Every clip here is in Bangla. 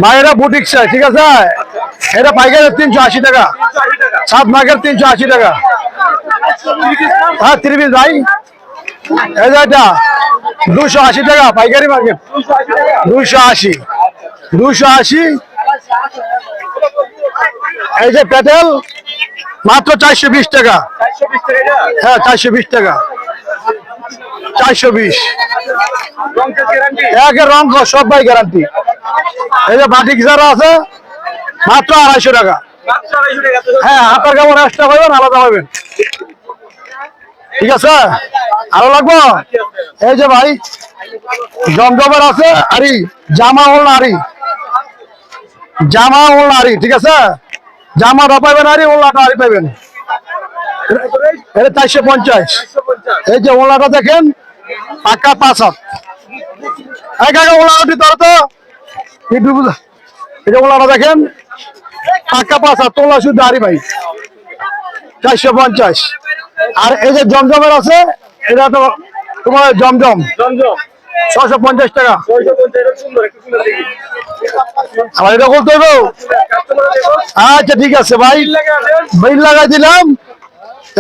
মায়েরা বুটিক চাই, ঠিক আছে। এটা পাইকারি 380 টাকা, 7 মার্কের 380 টাকা। হ্যাঁ 3 পিস ভাই, এই যে এটা 280 টাকা পাইকারি মার্কেট, 280 280। এই যে প্যাটেল মাত্র 420 টাকা। হ্যাঁ 420 টাকা, 420। একের রং সব ভাই গ্যারান্টি। এই যে বাটিক যারা আছে মাত্র 250 টাকা। হ্যাঁ হাতের কাপড় এক্সট্রা পাবেন, আলাদা পাবেন, ঠিক আছে। আরো লাগবো? এই যে ভাই জমজমের আছে আরি, জামা ওড়না আরি, জামা ওড়না আরি, ঠিক আছে। জামাটা পাইবেন আরি, ওড়নাটা আরি পাইবেন। এটা 450। এই যে ওড়নাটা দেখেন পাক্কা 5 হাত। এই কাকা ওড়নাটি ধরো তো, এটা ওড়নাটা দেখেন পাক্কা 5 হাত, তোলা শুধু আরি ভাই 450। আর এই যে জমজমের আছে, এটা তো তোমার জমজম 650 টাকা। আমার এটা করতে হইব। আচ্ছা ঠিক আছে ভাই, বিল লাগাই দিলাম।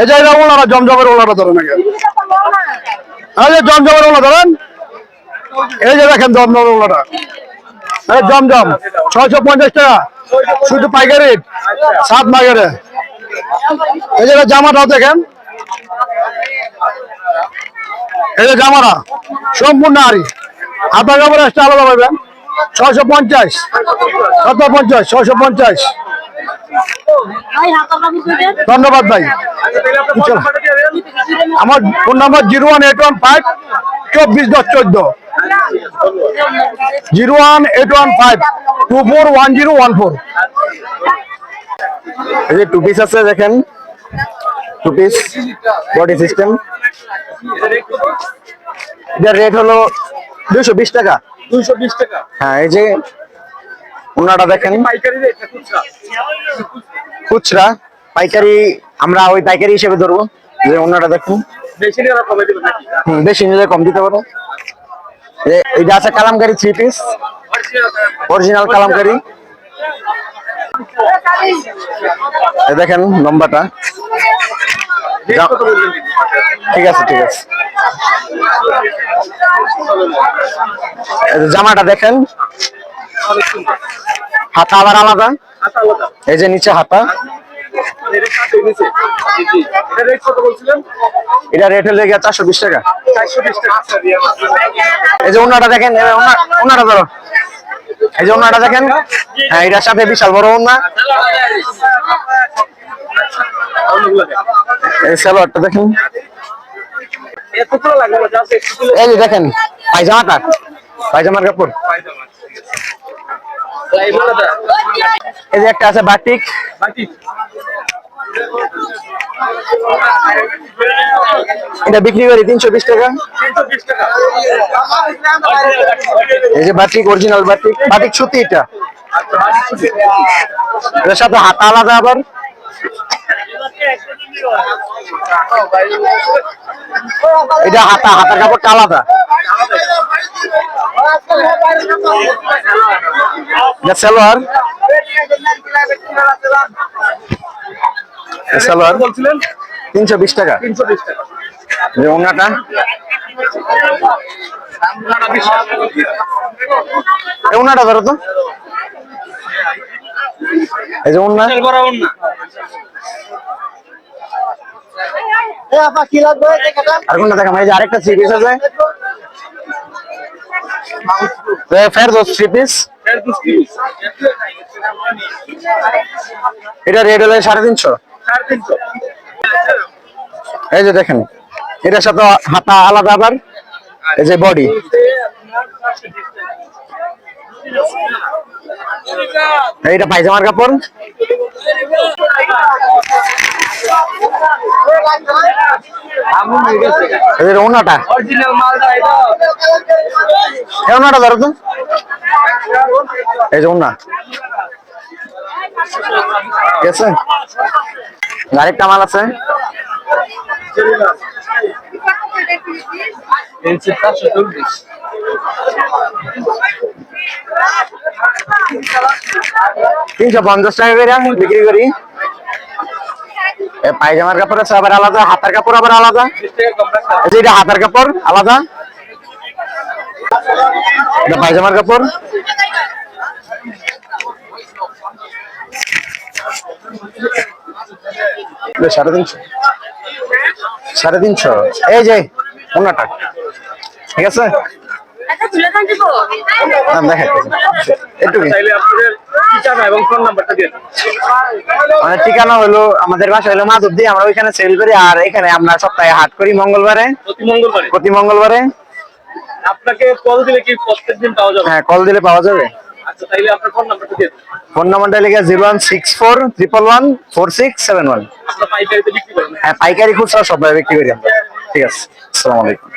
এই যে এটা ওনারা জমজমের ওনারা ধরেন আগে, এই যে জমজমের ওনা ধরেন, এই যে দেখেন জমজমের ওনারা, জমজম 650 টাকা শুধু পাইকারি, 7 মার্কেটে। এই যে জামাটাও দেখেন, এই যে জামাটা সম্পূর্ণ আরি, হাতার কাপড় এক্সট্রা আলাদা পাবেন। 650, 750, 650। ধন্যবাদ ভাই। আমার ফোন নাম্বার 01815 241014, 01815 241014। এই যে 2 পিস আছে দেখেন, 2 পিস বডি সিস্টেম। এটার রেট হলো 220 টাকা। 220 টাকা। হ্যাঁ এই যে ওনাটা দেখেন, খুচরা পাইকারি আমরা ওই পাইকারি হিসেবে ধরবো। যে ওনাটা দেখুন, বেশি নিলে কমে দিবেন নাকি? বেশি নিলে কম দিতে পারো। এইটা আছে কালামকারী 3 পিস, অরিজিনাল কালামকারী। দেখেন লম্বাটা, ঠিক আছে ঠিক আছে। জামাটা দেখেন, হাতা আবার আলাদা, এই যে নিচে হাতা। এটা রেট হলে 420 টাকা। এই যে ওনাটা দেখেন, ওনাটা ধরো, এই যে ওনাটা দেখেন। হ্যাঁ এটার সাথে বিশাল বড় ওনা। এই সালোয়ারটা দেখেন, এই যে দেখেন পায়জামাটা, পায়জামার কাপড়। এই যে একটা আছে বাটিক, এটা বিক্রি করি 320 টাকা। এই যে বাটিক, অরিজিনাল বাটিক, বাটিক সুতি। এটা এর সাথে হাতা আলাদা আবার। এটা হাতা, হাতার কাপড়টা আলাদা। সালোয়ার, সালোয়ার 320 টাকা। ওনাটা ওনাটা ধরো তো, এই যে ওনা। আর কোনটা দেখাম? এই যে আরেকটা 3 পিস আছে, ফেরদৌস 3 পিস। এটা রেট হলো 350। এই যে দেখেন, এটার সাথে হাতা আলাদা আবার। এই যে বডি, এইটা পায়জামার কাপড়। ওনাটা, ওনাটা ধরো তো, এই যে ওনা, ঠিক আছে। আরেকটা মাল আছে, 350 টাকা করে বিক্রি করি। পায়জামার কাপড় আছে আবার আলাদা, হাতার কাপড় আবার আলাদা। 20 টাকা কম রাখতে এই যে এটা হাতার কাপড় আলাদা, এটা পায়জামার কাপড়। এটা 350, 350। এই যে ওনাটা ঠিক আছে, দেখেন একটু চাইলে আপনাদের ঠিকানা এবং ফোন নাম্বারটা দিয়ে দিন। মানে ঠিকানা হলো আমাদের বাসা হলো মাধবদী, আমরা ওইখানে সেল করি। আর এখানে আমরা সপ্তাহে হাট করি মঙ্গলবারে, প্রতি মঙ্গলবারে। প্রতি মঙ্গলবারে। আপনাকে কল দিলে কি প্রত্যেকদিন পাওয়া যাবে? হ্যাঁ, কল দিলে পাওয়া যাবে। আচ্ছা, তাইলে আপনার ফোন নাম্বারটা দিয়ে দিন। ফোন নাম্বারটা লিখে 01641114671। আপনার পাইকারিতে বিক্রি করেন? হ্যাঁ, পাইকারি খুচরা সব বিক্রি করি আমরা। ঠিক আছে, আসসালামু আলাইকুম।